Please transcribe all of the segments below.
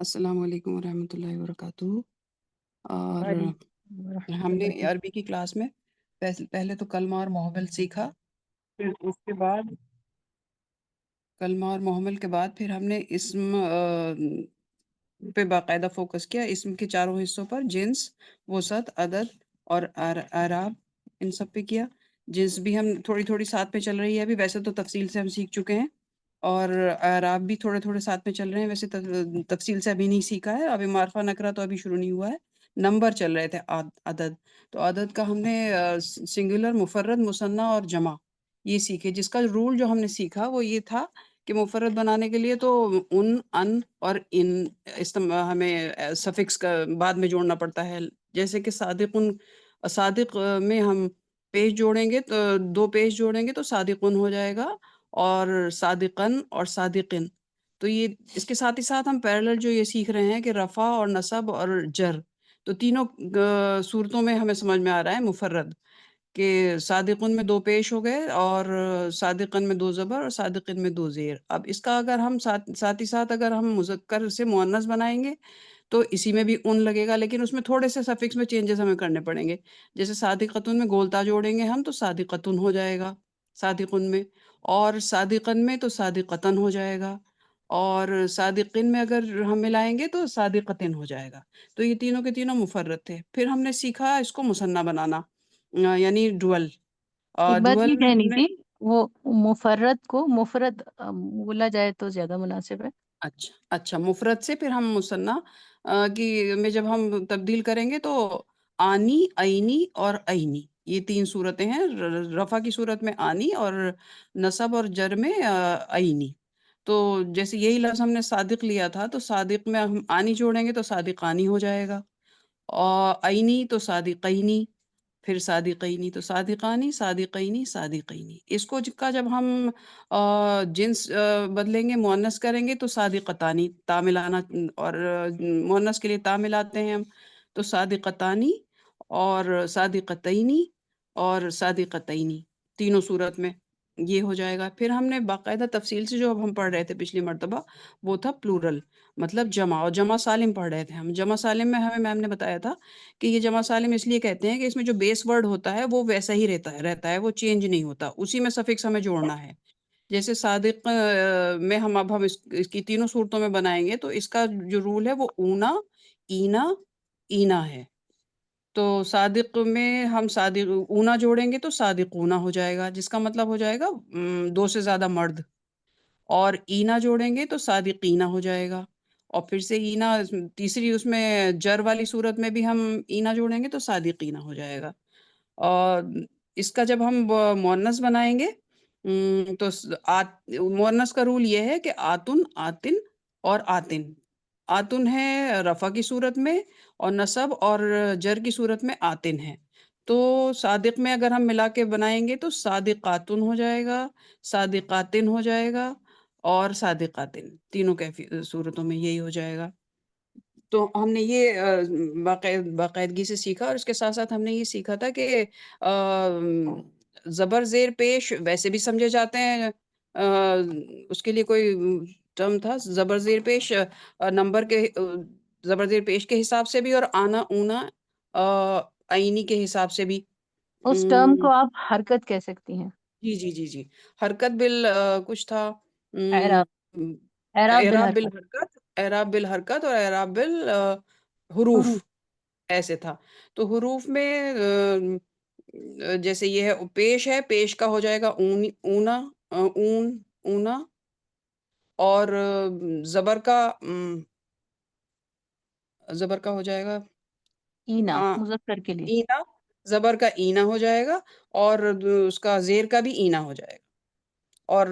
السلام علیکم ورحمۃ اللہ وبرکاتہ۔ اور وعلیکم ورحمۃ ہم نے اللہ عربی کی کلاس میں پہلے تو کلمہ اور محمل سیکھا، پھر اس کے بعد کلمہ اور محمل کے بعد پھر ہم نے اسم پہ باقاعدہ فوکس کیا، اسم کے چاروں حصوں پر، جنس، وسعت، عدد اور اعراب، ان سب پہ کیا۔ جنس بھی ہم تھوڑی تھوڑی ساتھ میں چل رہی ہے ابھی، ویسے تو تفصیل سے ہم سیکھ چکے ہیں، اور اعراب بھی تھوڑے تھوڑے ساتھ میں چل رہے ہیں، ویسے تفصیل سے ابھی نہیں سیکھا ہے، ابھی معرفہ نکرہ تو ابھی شروع نہیں ہوا ہے۔ نمبر چل رہے تھے، عدد، تو عدد کا ہم نے سنگولر، مفرد، مثنیٰ اور جمع یہ سیکھے، جس کا رول جو ہم نے سیکھا وہ یہ تھا کہ مفرد بنانے کے لیے تو ان اور ان ہمیں سفکس کا بعد میں جوڑنا پڑتا ہے، جیسے کہ صادق میں ہم پیش جوڑیں گے تو دو پیش جوڑیں گے تو صادقن ہو جائے گا، اور صادقن اور صادقن، تو یہ اس کے ساتھ ہی ساتھ ہم پیرالل جو یہ سیکھ رہے ہیں کہ رفع اور نصب اور جر، تو تینوں صورتوں میں ہمیں سمجھ میں آ رہا ہے مفرد، کہ صادقن میں دو پیش ہو گئے، اور صادقن میں دو زبر اور صادقن میں دو زیر۔ اب اس کا اگر ہم ساتھ ہی ساتھ اگر ہم مذکر سے مؤنث بنائیں گے تو اسی میں بھی ان لگے گا، لیکن اس میں تھوڑے سے سفکس میں چینجز ہمیں کرنے پڑیں گے، جیسے صادقتن میں گولتا جوڑیں گے ہم تو صادقتن ہو جائے گا صادقن میں، اور صادقن میں تو صادقتن ہو جائے گا، اور صادقین میں اگر ہم ملائیں گے تو صادقتن ہو جائے گا۔ تو یہ تینوں کے تینوں مفرد تھے، پھر ہم نے سیکھا اس کو مثنیٰ بنانا، یعنی ڈوئل، ایک بات ڈوئل یہ میں ہم کہنی نے تھی، وہ مفرد کو مفرد بولا جائے تو زیادہ مناسب ہے۔ اچھا مفرد سے پھر ہم مثنیٰ کی میں جب ہم تبدیل کریں گے تو آنی، عینی اور عینی، یہ تین صورتیں ہیں، رفع کی صورت میں آنی، اور نصب اور جر میں عینی۔ تو جیسے یہی لفظ ہم نے صادق لیا تھا تو صادق میں ہم آنی جوڑیں گے تو صادقانی ہو جائے گا، اور عینی تو صادقینی، پھر صادقینی تو صادقانی، صادقینی، صادقینی۔ اس کو کا جب ہم جنس بدلیں گے، مؤنث کریں گے تو صادقتانی، تا ملانا، اور مؤنث کے لیے تا ملاتے ہیں ہم، تو صادقتانی اور صادقتینی اور صادقتینی، تینوں صورت میں یہ ہو جائے گا۔ پھر ہم نے باقاعدہ تفصیل سے جو اب ہم پڑھ رہے تھے پچھلی مرتبہ وہ تھا پلورل، مطلب جمع، اور جمع سالم پڑھ رہے تھے ہم۔ جمع سالم میں ہمیں میم نے بتایا تھا کہ یہ جمع سالم اس لیے کہتے ہیں کہ اس میں جو بیس ورڈ ہوتا ہے وہ ویسا ہی رہتا ہے، وہ چینج نہیں ہوتا، اسی میں سفکس ہمیں جوڑنا ہے۔ جیسے صادق میں اب ہم اس کی تینوں صورتوں میں بنائیں گے تو اس کا جو رول ہے وہ اونا، اینا، اینا ہے۔ تو صادق میں ہم صادق اونا جوڑیں گے تو صادق اونا ہو جائے گا، جس کا مطلب ہو جائے گا دو سے زیادہ مرد، اور اینا جوڑیں گے تو صادقینہ ہو جائے گا، اور پھر سے اینا تیسری اس میں جر والی صورت میں بھی ہم اینا جوڑیں گے تو صادقینہ ہو جائے گا۔ اور اس کا جب ہم مؤنث بنائیں گے تو مؤنث کا رول یہ ہے کہ آتن، آتن اور آتن۔ آتن ہے رفع کی صورت میں، اور نصب اور جر کی صورت میں آتن ہے۔ تو صادق میں اگر ہم ملا کے بنائیں گے تو صادقاتن ہو جائے گا، صادقاتن ہو جائے گا، اور صادقاتن، تینوں صورتوں میں یہی ہو جائے گا۔ تو ہم نے یہ باقاعدگی سے سیکھا، اور اس کے ساتھ ساتھ ہم نے یہ سیکھا تھا کہ زبر زیر پیش ویسے بھی سمجھے جاتے ہیں، اس کے لیے کوئی ٹرم تھا زبر زیر پیش، نمبر کے زبر زیر پیش کے حساب سے بھی، اور آنا، اونا، آئینی کے حساب سے بھی۔ اس ٹرم کو آپ حرکت کہہ سکتی ہیں۔ جی جی جی جی، حرکت کچھ تھا، اعراب، اعراب اعراب بالحرکت، بالحرکت، اعراب بالحرکت اور اعراب بالحروف، حروف۔ ایسے تھا۔ تو حروف میں جیسے یہ ہے، پیش کا ہو جائے گا اونا، اون، اونا، اور زبر کا ہو جائے گا اینا مذکر کے لیے۔ اینا، زبر کا اینا ہو جائے گا، اور اس کا زیر کا بھی اینا ہو جائے گا، اور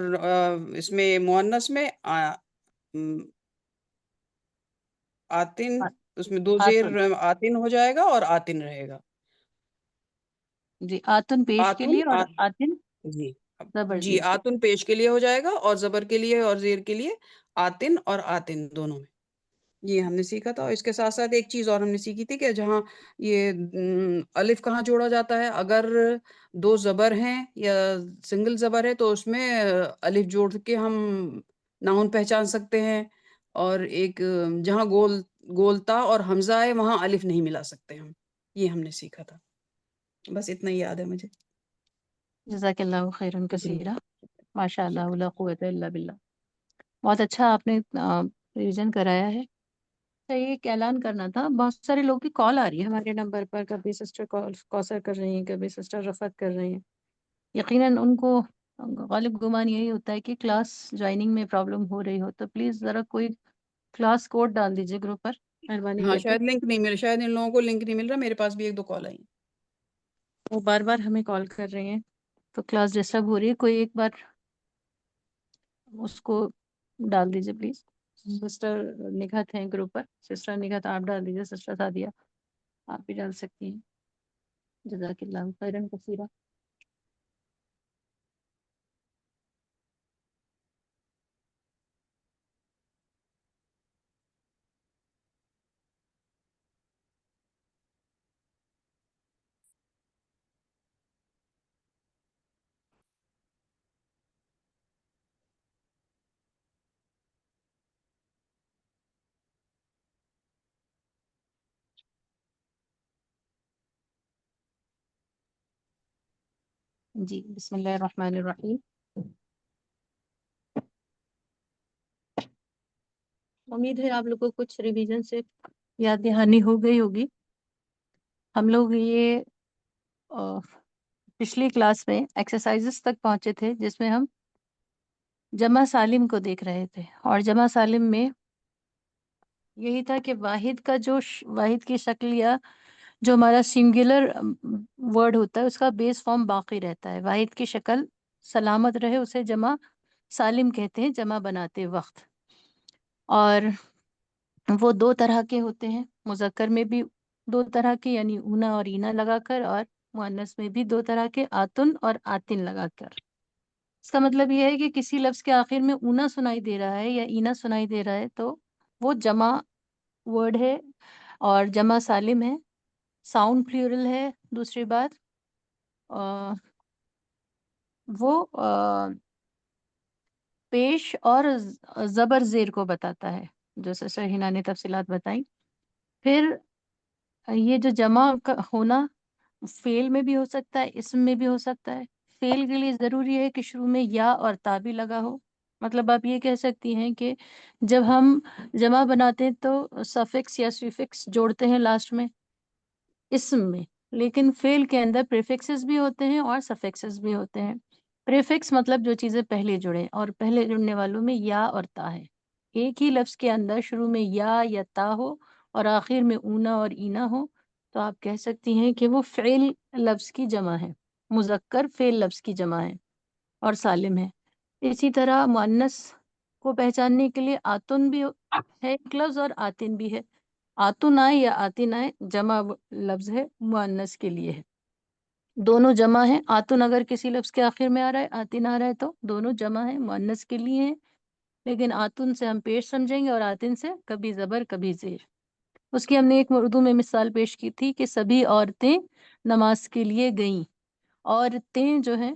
اس میں مؤنث میں آتن، اس میں دو زیر آتن، آتن ہو جائے گا اور آتن رہے گا، جی، آتن پیش کے آتن لیے اور آتن جی زبر جی، زیر کے آتن پیش کے لیے ہو جائے گا، اور زبر کے لیے اور زیر کے لیے آتن اور آتن دونوں میں، یہ ہم نے سیکھا تھا۔ اور اس کے ساتھ ساتھ ایک چیز اور ہم نے سیکھی تھی کہ جہاں یہ الف کہاں جوڑا جاتا ہے، اگر دو زبر ہیں یا سنگل زبر ہے تو اس میں الف جوڑ کے ہم ناؤن پہچان سکتے ہیں، اور ایک جہاں گولتا اور حمزہ ہے وہاں الف نہیں ملا سکتے ہم، یہ ہم نے سیکھا تھا، بس اتنا ہی یاد ہے مجھے. جزاک اللہ خیرا شکریہ. کثیرہ. ماشاء اللہ لا قوت الا باللہ. بہت اچھا آپ نے ریویژن کرایا ہے. صحیح، ایک اعلان کرنا تھا. بہت سارے لوگ کی کال آ رہی ہے ہمارے نمبر پر، کبھی سسٹر کوثر کر رہی ہیں، کبھی سسٹر رفعت کر رہی ہیں. یقیناً ان کو غالب گمان یہی ہوتا ہے کہ کلاس جوائننگ میں پرابلم ہو رہی ہو، تو پلیز ذرا کوئی کلاس کوڈ ڈال دیجیے گروپ پر، مہربانی ہاں کر کے. شاید لنک نہیں مل، شاید ان لوگوں کو لنک نہیں مل رہا. میرے پاس بھی 1-2 کال آئی ہیں. وہ بار بار ہمیں کال کر رہے ہیں تو کلاس ڈسٹرب ہو رہی ہے. کوئی ایک بار اس کو ڈال دیجیے پلیز. سسٹر نگہت ہیں گروپ پر، سسٹر نگہت آپ ڈال دیجیے، سسٹر سعدیہ آپ بھی ڈال سکتی ہیں. جزاک اللہ خیرا کثیرہ. جی بسم اللہ الرحمن الرحیم. امید ہے آپ لوگوں کو کچھ ریویژن سے یاد دہانی ہو گئی ہوگی. ہم لوگ یہ پچھلی کلاس میں ایکسرسائزز تک پہنچے تھے جس میں ہم جمع سالم کو دیکھ رہے تھے، اور جمع سالم میں یہی تھا کہ واحد کا جو واحد کی شکل یا جو ہمارا سنگولر ورڈ ہوتا ہے اس کا بیس فارم باقی رہتا ہے. واحد کی شکل سلامت رہے اسے جمع سالم کہتے ہیں جمع بناتے وقت. اور وہ 2 طرح کے ہوتے ہیں، مذکر میں بھی 2 طرح کے یعنی اونا اور اینا لگا کر، اور مؤنث میں بھی 2 طرح کے آتن اور آتن لگا کر. اس کا مطلب یہ ہے کہ کسی لفظ کے آخر میں اونا سنائی دے رہا ہے یا اینا سنائی دے رہا ہے تو وہ جمع ورڈ ہے اور جمع سالم ہے. ساؤنڈ پلیورل ہے. دوسری بات وہ پیش اور زبر زیر کو بتاتا ہے، جو سسٹر ہنا نے تفصیلات بتائیں. پھر یہ جو جمع کا ہونا فعل میں بھی ہو سکتا ہے، اسم میں بھی ہو سکتا ہے. فعل کے لیے ضروری ہے کہ شروع میں یا اور تا بھی لگا ہو. مطلب آپ یہ کہہ سکتی ہیں کہ جب ہم جمع بناتے ہیں تو سفکس یا سوفکس جوڑتے ہیں لاسٹ میں اسم میں، لیکن فعل کے اندر پریفکسز بھی ہوتے ہیں اور سفکسز بھی ہوتے ہیں. پریفکس مطلب جو چیزیں پہلے جڑیں، اور پہلے جڑنے والوں میں یا اور تا ہے. ایک ہی لفظ کے اندر شروع میں یا تا ہو اور آخر میں اونا اور اینا ہو تو آپ کہہ سکتی ہیں کہ وہ فعل لفظ کی جمع ہے، مذکر فعل لفظ کی جمع ہے اور سالم ہے. اسی طرح مؤنث کو پہچاننے کے لیے آتن بھی ہے ایک لفظ اور آتن بھی ہے. آتن آئے یا آتن آئے جمع لفظ ہے، مؤنث کے لیے ہے. دونوں جمع ہیں. آتن اگر کسی لفظ کے آخر میں آ رہا ہے، آتن آ رہا ہے تو دونوں جمع ہیں، مؤنث کے لیے ہیں. لیکن آتن سے ہم پیش سمجھیں گے اور آتن سے کبھی زبر کبھی زیر. اس کی ہم نے ایک اردو میں مثال پیش کی تھی کہ سبھی عورتیں نماز کے لیے گئیں. عورتیں جو ہیں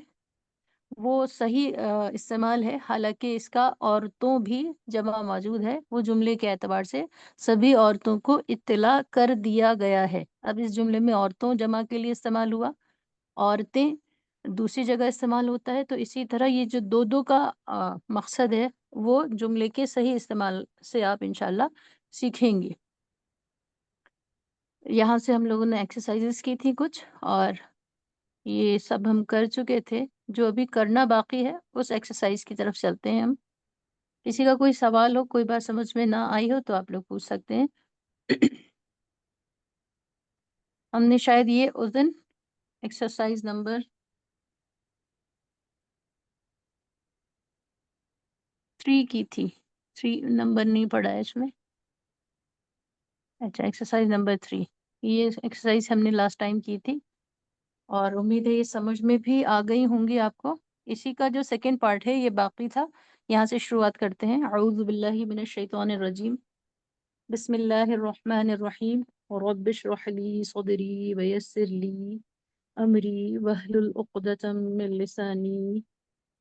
وہ صحیح استعمال ہے، حالانکہ اس کا عورتوں بھی جمع موجود ہے. وہ جملے کے اعتبار سے سبھی عورتوں کو اطلاع کر دیا گیا ہے. اب اس جملے میں عورتوں جمع کے لیے استعمال ہوا، عورتیں دوسری جگہ استعمال ہوتا ہے. تو اسی طرح یہ جو دو کا مقصد ہے وہ جملے کے صحیح استعمال سے آپ انشاءاللہ سیکھیں گے. یہاں سے ہم لوگوں نے ایکسرسائزز کی تھی کچھ، اور یہ سب ہم کر چکے تھے. جو ابھی کرنا باقی ہے اس ایکسرسائز کی طرف چلتے ہیں ہم. کسی کا کوئی سوال ہو، کوئی بات سمجھ میں نہ آئی ہو تو آپ لوگ پوچھ سکتے ہیں. ہم نے شاید یہ اس دن ایکسرسائز نمبر 3 کی تھی. 3 نمبر نہیں پڑا ہے اس میں. اچھا، ایکسرسائز نمبر 3 یہ ایکسرسائز ہم نے لاسٹ ٹائم کی تھی، اور امید ہے یہ سمجھ میں بھی آ گئی ہوں گی آپ کو. اسی کا جو سیکنڈ پارٹ ہے یہ باقی تھا. یہاں سے شروعات کرتے ہیں. اعوذ باللہ من الشیطان الرجیم. بسم اللہ الرحمن الرحیم. رب اشرح لی صدری ویسر لی امری واحلل عقدۃ من لسانی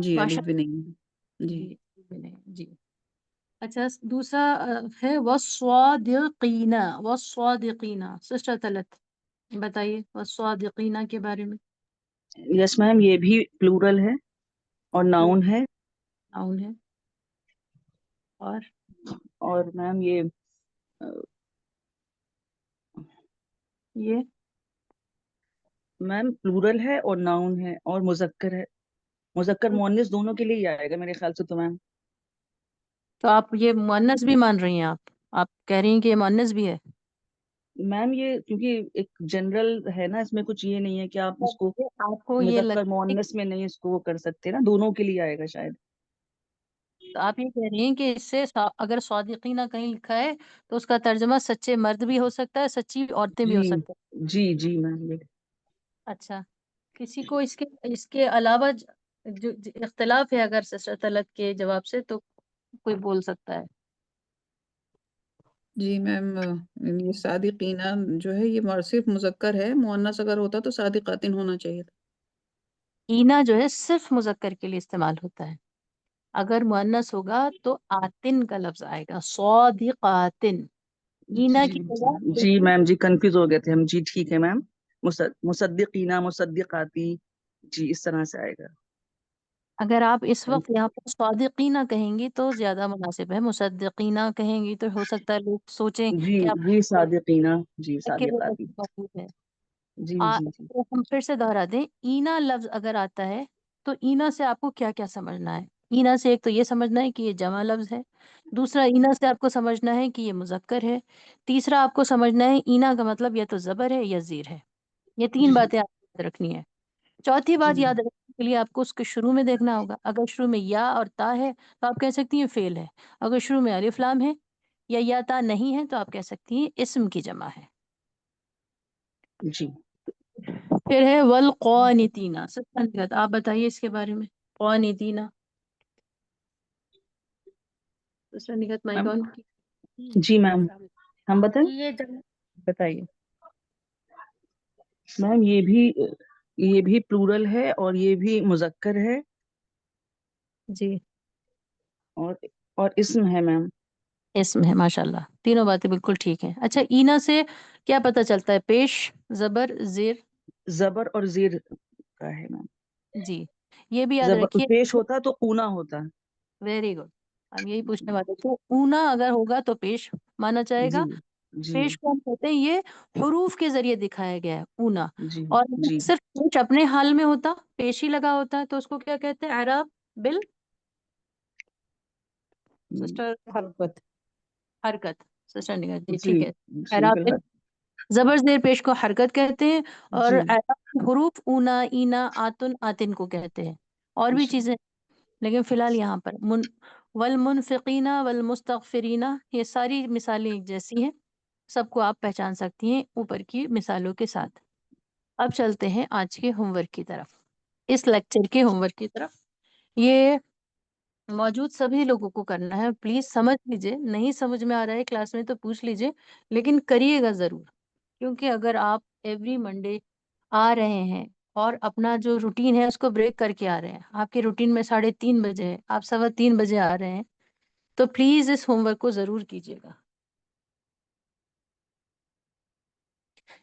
جی ماشاء الف بھی نہیں ہے جی. جی بھی نہیں جی. اچھا دوسرا ہے والصادقین. والصادقین سسٹر طلعت بتائیے والصادقین کے بارے میں. یس میم، یہ بھی پلورل ہے اور ناؤن ہے. ناؤن ہے. اور میم یہ میم پلورل ہے اور ناؤن ہے اور مذکر ہے. مذکر مؤنث دونوں کے لیے ہی آئے گا میرے خیال سے. تو میم تو آپ یہ مؤنث بھی مان رہی ہیں؟ آپ کہہ رہی ہیں کہ یہ مؤنث بھی ہے؟ میم یہ کیونکہ ایک جنرل ہے نا، اس میں کچھ یہ نہیں ہے کہ آپ اس کو آپ کو یہ مذکر لگتا ہے مؤنث میں نہیں اس کو وہ کر سکتے نا، دونوں کے لیے آئے گا شاید. تو آپ یہ کہہ رہی ہیں کہ اس سے اگر صادقینہ کہیں لکھا ہے تو اس کا ترجمہ سچے مرد بھی ہو سکتا ہے، سچی عورتیں بھی ہو جی سکتا ہے. جی جی میم. اچھا کسی کو اس کے علاوہ جو اختلاف ہے اگر سسٹر طلعت کے جواب سے تو کوئی بول سکتا ہے. جی میم یہ صادقینہ جو ہے یہ صرف مذکر ہے، مؤنث اگر ہوتا تو صادقاتن ہونا چاہیے تھا. اینا جو ہے صرف مذکر کے لیے استعمال ہوتا ہے. اگر مؤنث ہوگا تو آتن کا لفظ آئے گا، صادقاتن. اینا کی جگہ جی میم جی کنفیوز ہو گئے تھے ہم. جی ٹھیک ہے میم. مصدقینہ مصدقاتی، جی اس طرح سے آئے گا. اگر آپ اس وقت یہاں پر صادقینہ کہیں گی تو زیادہ مناسب ہے. مصدقینہ کہیں گی تو ہو سکتا ہے لوگ سوچیں جی کہ آپ جی صادقینہ، جی کے صادقاتی. موجود ہے. جی جی جی تو ہم پھر سے دوہرا دیں، اینا لفظ اگر آتا ہے تو اینا سے آپ کو کیا کیا سمجھنا ہے؟ اینا سے ایک تو یہ سمجھنا ہے کہ یہ جمع لفظ ہے. دوسرا اینا سے آپ کو سمجھنا ہے کہ یہ مذکر ہے. تیسرا آپ کو سمجھنا ہے اینا کا مطلب یا تو زبر ہے یا زیر ہے. یہ تین جی باتیں آپ کو یاد رکھنی ہے. چوتھی بات جی یاد رکھنے کے لیے آپ کو اس کے شروع میں دیکھنا ہوگا. اگر شروع میں یا اور تا ہے تو آپ کہہ سکتی ہیں فعل ہے. اگر شروع میں الف لام ہے یا تا نہیں ہے تو آپ کہہ سکتی ہیں اسم کی جمع ہے. جی. پھر ہے والقانتین. آپ بتائیے اس کے بارے میں. قانتین مائک میم آن جی میم ہم بتائیں. بتائیے. میم یہ بھی پلورل ہے اور یہ بھی مذکر ہے جی اور اسم ہے میم. اسم ہے. ماشاء اللہ تینوں باتیں بالکل ٹھیک ہیں. اچھا اینا سے کیا پتہ چلتا ہے؟ پیش، زبر، زیر. زبر اور زیر کا ہے میم. جی یہ بھی یاد رکھیے. پیش ہوتا تو اونا ہوتا. Very good. ہم یہی پوچھنے والے تھے. اونا اگر ہوگا تو پیش مانا جائے جی گا. جی پیش کو ہم کہتے ہیں یہ حروف کے ذریعے دکھایا گیا ہے اونا. جی اور جی. صرف پیش اپنے حال میں ہوتا، پیش ہی لگا ہوتا ہے تو اس کو کیا کہتے ہیں؟ اعراب بال سسٹر حرکت. سسٹر نگار جی جی ٹھیک ہے. جی اعراب بالکل. زبر زیر پیش کو حرکت کہتے ہیں اور جی اعراب حروف اونا، اینا، آتن، آتن کو کہتے ہیں. اور بھی جی چیزیں لیکن فی الحال یہاں پر والمنفقین والمستغفرین یہ ساری مثالیں ایک جیسی ہیں. سب کو آپ پہچان سکتی ہیں اوپر کی مثالوں کے ساتھ. اب چلتے ہیں آج کے ہوم ورک کی طرف، اس لیکچر کے ہوم ورک کی طرف. یہ موجود سبھی لوگوں کو کرنا ہے. پلیز سمجھ لیجئے، نہیں سمجھ میں آ رہا ہے کلاس میں تو پوچھ لیجئے لیکن کریے گا ضرور. کیونکہ اگر آپ ایوری منڈے آ رہے ہیں اور اپنا جو روٹین ہے اس کو بریک کر کے آ رہے ہیں، آپ کے روٹین میں 3:30 بجے ہے، آپ 3:15 بجے آ رہے ہیں، تو پلیز اس ہوم ورک کو ضرور کیجیے گا.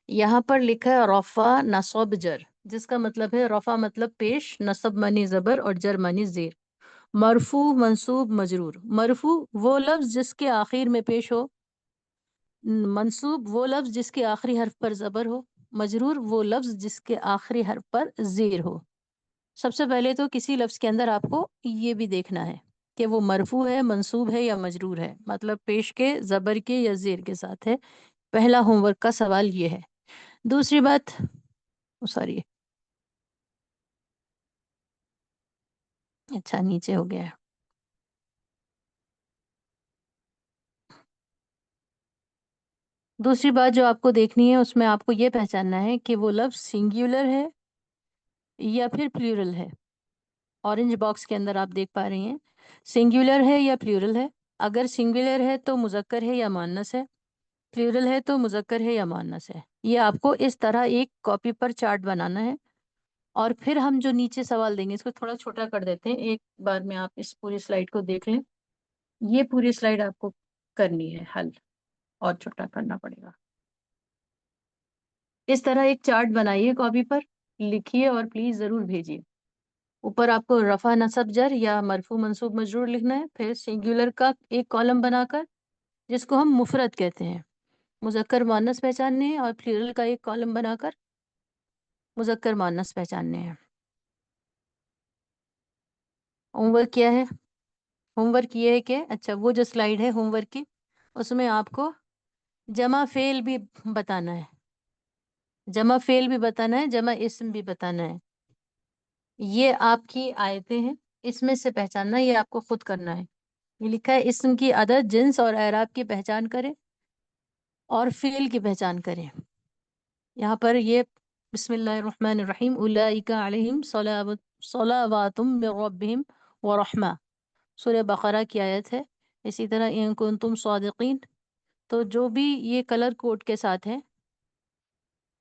یہاں پر لکھا ہے رفع نصب جر، جس کا مطلب ہے رفع مطلب پیش، نصب معنی زبر اور جر معنی زیر. مرفوع منصوب مجرور. مرفوع وہ لفظ جس کے آخر میں پیش ہو، منصوب وہ لفظ جس کے آخری حرف پر زبر ہو، مجرور وہ لفظ جس کے آخری حرف پر زیر ہو. سب سے پہلے تو کسی لفظ کے اندر آپ کو یہ بھی دیکھنا ہے کہ وہ مرفوع ہے، منصوب ہے یا مجرور ہے، مطلب پیش کے، زبر کے یا زیر کے ساتھ ہے. پہلا ہوم ورک کا سوال یہ ہے. دوسری بات سوری اچھا نیچے ہو گیا ہے. دوسری بات جو آپ کو دیکھنی ہے اس میں آپ کو یہ پہچاننا ہے کہ وہ لفظ سنگیولر ہے یا پھر پلیورل ہے. اورنج باکس کے اندر آپ دیکھ پا رہی ہیں سنگیولر ہے یا پلیورل ہے. اگر سنگیولر ہے تو مذکر ہے یا مؤنث ہے، پلیورل ہے تو مذکر ہے یا مؤنث ہے. یہ آپ کو اس طرح ایک کاپی پر چارٹ بنانا ہے اور پھر ہم جو نیچے سوال دیں گے، اس کو تھوڑا چھوٹا کر دیتے ہیں، ایک بار میں آپ اس پوری سلائیڈ کو دیکھ لیں. یہ پوری سلائیڈ آپ کو کرنی ہے حل، اور چھوٹا کرنا پڑے گا. اس طرح ایک چارٹ بنائیے، کاپی پر لکھیے اور پلیز ضرور بھیجیے. اوپر آپ کو رفع نصب جر یا مرفوع منصوب مجرور لکھنا ہے، پھر سنگولر کا ایک کالم بنا کر جس کو ہم مفرد کہتے ہیں، مذکر مؤنث پہچاننے ہیں، اور پلورل کا ایک کالم بنا کر مذکر مؤنث پہچاننے ہیں. ہوم ورک کیا ہے؟ ہوم ورک یہ ہے کہ اچھا وہ جو سلائیڈ ہے ہوم ورک کی، اس میں آپ کو جمع فعل بھی بتانا ہے، جمع فعل بھی بتانا ہے، جمع اسم بھی بتانا ہے. یہ آپ کی آیتیں ہیں، اس میں سے پہچاننا یہ آپ کو خود کرنا ہے. یہ لکھا ہے اسم کی عدد، جنس اور اعراب کی پہچان کریں اور فعل کی پہچان کریں. یہاں پر یہ بسم اللہ الرحمن الرحیم اولئک علیہم صلوات من ربہم ورحمہ، سورہ بقرہ کی آیت ہے. اسی طرح ان کنتم صادقین، تو جو بھی یہ کلر کوڈ کے ساتھ ہے،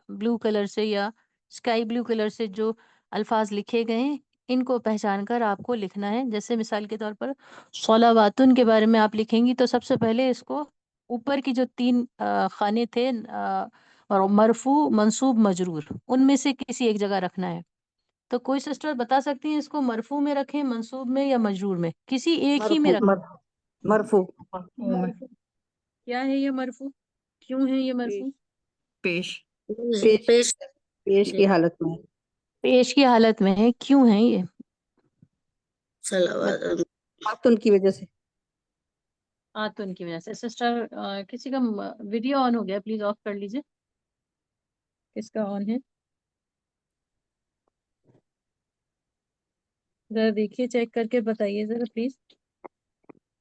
بلو کلر سے یا اسکائی بلو کلر سے جو الفاظ لکھے گئے ہیں، ان کو پہچان کر آپ کو لکھنا ہے. جیسے مثال کے طور پر صلواتن کے بارے میں آپ لکھیں گی تو سب سے پہلے اس کو اوپر کی جو 3 خانے تھے، اور مرفوع منصوب مجرور، ان میں سے کسی ایک جگہ رکھنا ہے. تو کوئی سسٹر بتا سکتی ہیں اس کو مرفوع میں رکھیں، منصوب میں، یا مجرور میں؟ کسی ایک ہی میں رکھیں. مرفوع. مرفوع. کیا ہے یہ مرفوع؟ کیوں ہے یہ مرفوع؟ پیش پیش کی حالت میں پیش کی حالت میں ہے. کیوں ہے یہ؟ خاتون کی وجہ سے. خاتون کی وجہ سے. سسٹر کسی کا ویڈیو آن ہو گیا، پلیز آف کر لیجیے. کس کا آن ہے؟ ذرا دیکھیے، چیک کر کے بتائیے ذرا پلیز.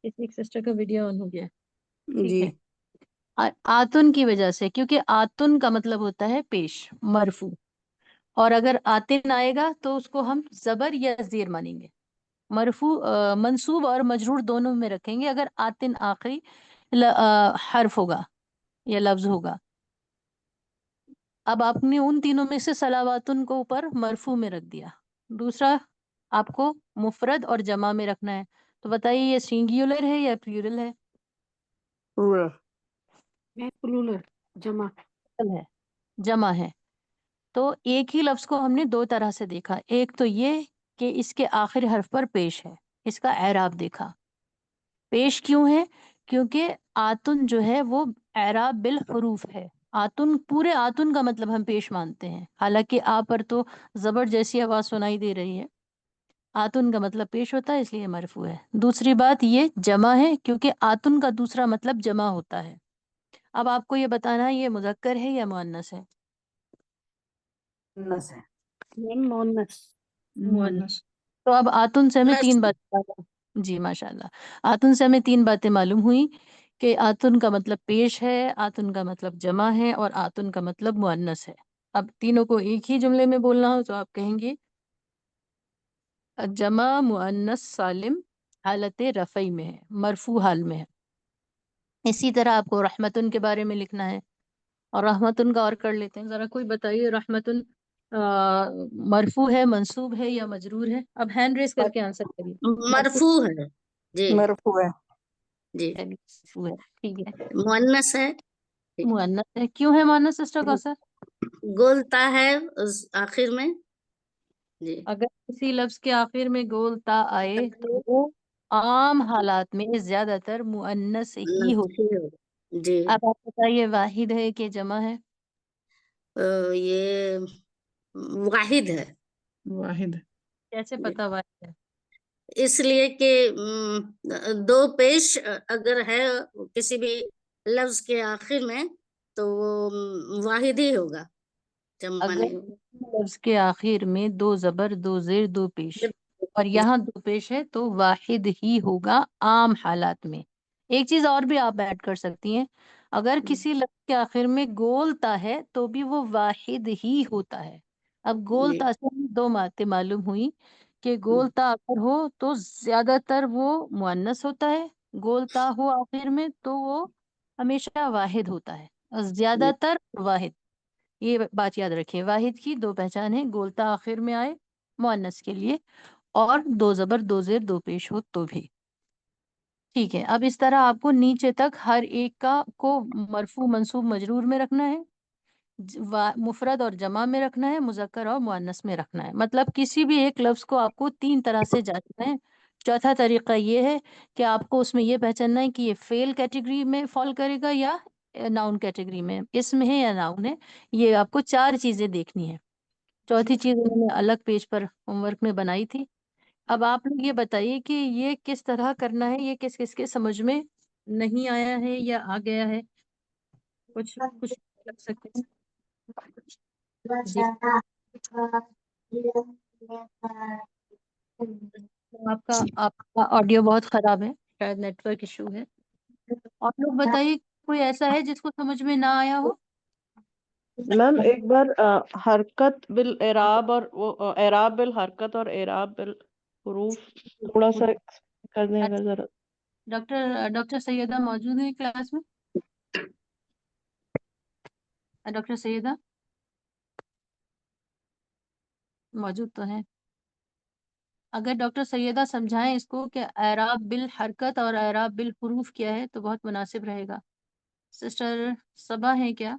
کسی ایک سسٹر کا ویڈیو آن ہو گیا. ٹھیک جی. ہے. آتن کی وجہ سے، کیونکہ آتن کا مطلب ہوتا ہے پیش، مرفوع. اور اگر آتن آئے گا تو اس کو ہم زبر یا زیر مانیں گے. مرفوع منصوب اور مجرور دونوں میں رکھیں گے اگر آتن آخری حرف ہوگا یا لفظ ہوگا. اب آپ نے ان تینوں میں سے صلواتن کو اوپر مرفوع میں رکھ دیا. دوسرا آپ کو مفرد اور جمع میں رکھنا ہے. تو بتائیے یہ سنگولر ہے یا پلورل ہے؟ پلورل. جمع ہے، جمع ہے. تو ایک ہی لفظ کو ہم نے 2 طرح سے دیکھا. ایک تو یہ کہ اس کے آخر حرف پر پیش ہے، اس کا اعراب دیکھا. پیش کیوں ہے؟ کیونکہ آتن جو ہے وہ اعراب بالحروف ہے. آتن، پورے آتن کا مطلب ہم پیش مانتے ہیں، حالانکہ آ پر تو زبر جیسی آواز سنائی دے رہی ہے. آتن کا مطلب پیش ہوتا ہے، اس لیے مرفوع ہے. دوسری بات یہ جمع ہے، کیونکہ آتن کا دوسرا مطلب جمع ہوتا ہے. اب آپ کو یہ بتانا ہے یہ مذکر ہے یا مؤنث ہے؟ مؤنث ہے. مؤنث. تو اب آتن سے ہمیں 3 باتیں، جی ماشاء اللہ، آتن سے ہمیں 3 باتیں معلوم ہوئی کہ آتن کا مطلب پیش ہے، آتن کا مطلب جمع ہے، اور آتن کا مطلب مؤنث ہے. اب تینوں کو ایک ہی جملے میں بولنا ہو تو آپ کہیں گے جمع مؤنث سالم حالت رفعی میں ہے، مرفوع حال میں ہے. اسی طرح آپ کو رحمتن کے بارے میں لکھنا ہے، اور رحمتن کا اور کر لیتے ہیں. ذرا کوئی بتائیے رحمتن مرفوع ہے، منصوب ہے، یا مجرور ہے؟ اب ہینڈ ریز کر کے آنسر کریے. مرفوع ہے. جی مرفوع ہے. جی. مرفوع ہے. ٹھیک ہے، مؤنث ہے. مؤنث ہے. کیوں ہے مؤنث سسٹر کا سر؟ گولتا ہے اس آخر میں. جی. اگر کسی لفظ کے آخر میں گول تا آئے تو وہ عام حالات میں زیادہ تر مؤنث ہی ہوتی ہے. جی. اب آپ بتائیے واحد ہے کہ جمع ہے؟ یہ واحد ہے. واحد. کیسے پتا واحد ہے؟ اس لیے کہ 2 پیش اگر ہے کسی بھی لفظ کے آخر میں تو وہ واحد ہی ہوگا، جمع اگر نہیں ہوگا. لفظ کے آخر میں 2 زبر، 2 زیر، 2 پیش، اور یہاں 2 پیش ہے تو واحد ہی ہوگا عام حالات میں. ایک چیز اور بھی آپ ایڈ کر سکتی ہیں، اگر کسی لفظ کے آخر میں گول تا ہے تو بھی وہ واحد ہی ہوتا ہے. اب گول تا سے 2 باتیں معلوم ہوئی کہ گول تا اگر ہو تو زیادہ تر وہ مؤنث ہوتا ہے، گول تا ہو آخر میں تو وہ ہمیشہ واحد ہوتا ہے، اور زیادہ تر واحد. یہ بات یاد رکھیں، واحد کی دو پہچان ہے، گولتا آخر میں آئے مؤنث کے لیے، اور دو زبر دو زیر دو پیش ہو تو بھی ٹھیک ہے۔ اب اس طرح آپ کو نیچے تک ہر ایک کا کو مرفوع منصوب مجرور میں رکھنا ہے، مفرد اور جمع میں رکھنا ہے، مذکر اور مؤنث میں رکھنا ہے۔ مطلب کسی بھی ایک لفظ کو آپ کو 3 طرح سے جاننا ہے۔ چوتھا طریقہ یہ ہے کہ آپ کو اس میں یہ پہچاننا ہے کہ یہ فعل کیٹیگری میں فال کرے گا یا ناؤن کیٹیگری میں، اسم ہے یا ناؤن ہے۔ یہ آپ کو 4 چیزیں دیکھنی ہے۔ چوتھی چیز انہوں نے الگ پیج پر ہوم ورک میں بنائی تھی۔ اب آپ لوگ یہ بتائیے کہ یہ کس طرح کرنا ہے، یہ کس کس کے سمجھ میں نہیں آیا ہے یا آ گیا ہے؟ کچھ لگ سکتے ہیں؟ جی آپ کا آڈیو بہت خراب ہے، شاید نیٹ ورک ایشو ہے۔ آپ لوگ بتائیے کوئی ایسا ہے جس کو سمجھ میں نہ آیا ہو؟ میم ایک بار حرکت بالاعراب اور وہ اعراب بالحرکت اور اعراب بالحروف تھوڑا سا کر دیں اگر ذرا۔ ڈاکٹر سیدہ موجود ہیں کلاس میں؟ ڈاکٹر سیدہ موجود تو ہیں؟ اگر ڈاکٹر سیدہ سمجھائیں اس کو کہ اعراب بالحرکت اور اعراب بالحروف کیا ہے تو بہت مناسب رہے گا۔ سسٹر صبا ہیں کیا؟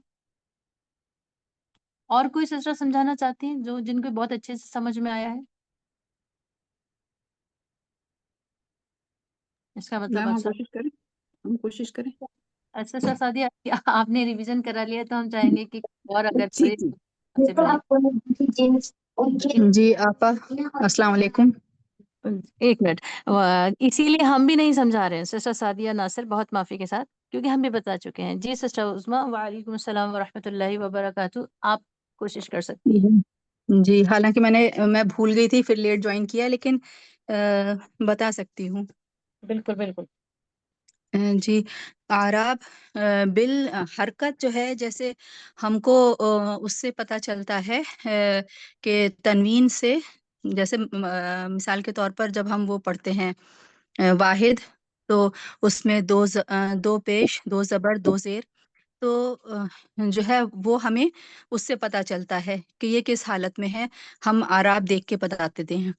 اور کوئی سسٹر سمجھانا چاہتی ہیں جو جن کو بہت اچھے سے سمجھ میں آیا ہے؟ اس کا مطلب میم اکثر ہم کوشش کریں سسٹر سعدیہ آپ نے ریویژن کرا لیا تو ہم چاہیں گے کہ اور اگر کوئی جی مناسب رہے۔ جی آپا السلام علیکم۔ ایک منٹ، اسی لیے ہم بھی نہیں سمجھا رہے ہیں سسٹر سعدیہ ناصر، بہت معافی کے ساتھ، کیونکہ ہم بھی بتا چکے ہیں۔ جی سسٹر عظمیٰ، وعلیکم السلام ورحمۃ اللہ وبرکاتہ، آپ کوشش کر سکتی ہیں۔ جی حالانکہ میں بھول گئی تھی، پھر لیٹ جوائن کیا، لیکن بتا سکتی ہوں۔ بالکل بالکل۔ جی اعراب بالحرکت جو ہے، جیسے ہم کو اس سے پتہ چلتا ہے کہ تنوین سے، جیسے مثال کے طور پر جب ہم وہ پڑھتے ہیں واحد، تو اس میں دو پیش، دو زبر دو زیر، تو جو ہے وہ ہمیں اس سے پتہ چلتا ہے کہ یہ کس حالت میں ہے، ہم اعراب دیکھ کے بتاتے ہیں۔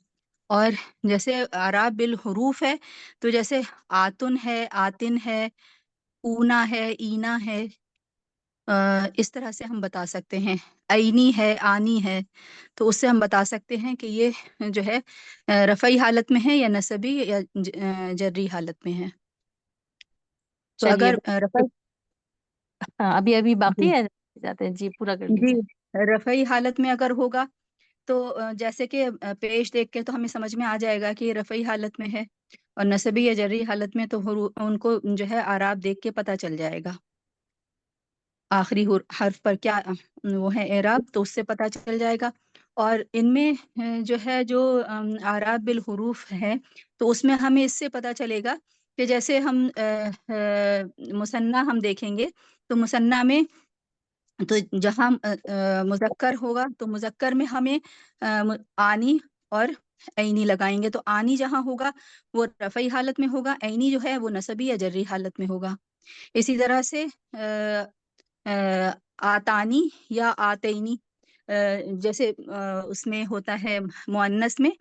اور جیسے اعراب بالحروف ہے، تو جیسے آتن ہے، آتن ہے، اونا ہے، اینا ہے، اس طرح سے ہم بتا سکتے ہیں۔ عینی ہے، آنی ہے، تو اس سے ہم بتا سکتے ہیں کہ یہ جو ہے رفعی حالت میں ہے یا نصبی یا جری حالت میں ہے۔ تو چلیے اگر رفعی ابھی باقی جی ہے، جاتے ہیں جی، پورا کر جی لیجیے۔ رفعی حالت میں اگر ہوگا تو جیسے کہ پیش دیکھ کے تو ہمیں سمجھ میں آ جائے گا کہ یہ رفعی حالت میں ہے، اور نصبی یا جری حالت میں تو ان کو جو ہے اعراب دیکھ کے پتہ چل جائے گا، آخری حرف پر کیا وہ ہے اعراب، تو اس سے پتہ چل جائے گا۔ اور ان میں جو ہے جو اعراب بالحروف ہے، تو اس میں ہمیں اس سے پتہ چلے گا کہ جیسے ہم مثنیٰ ہم دیکھیں گے، تو مثنیٰ میں تو جہاں مذکر ہوگا تو مذکر میں ہمیں آنی اور عینی لگائیں گے، تو آنی جہاں ہوگا وہ رفعی حالت میں ہوگا، عینی جو ہے وہ نصبی یا جری حالت میں ہوگا۔ اسی طرح سے آتانی یا آتینی جیسے اس میں ہوتا ہے مؤنث میں،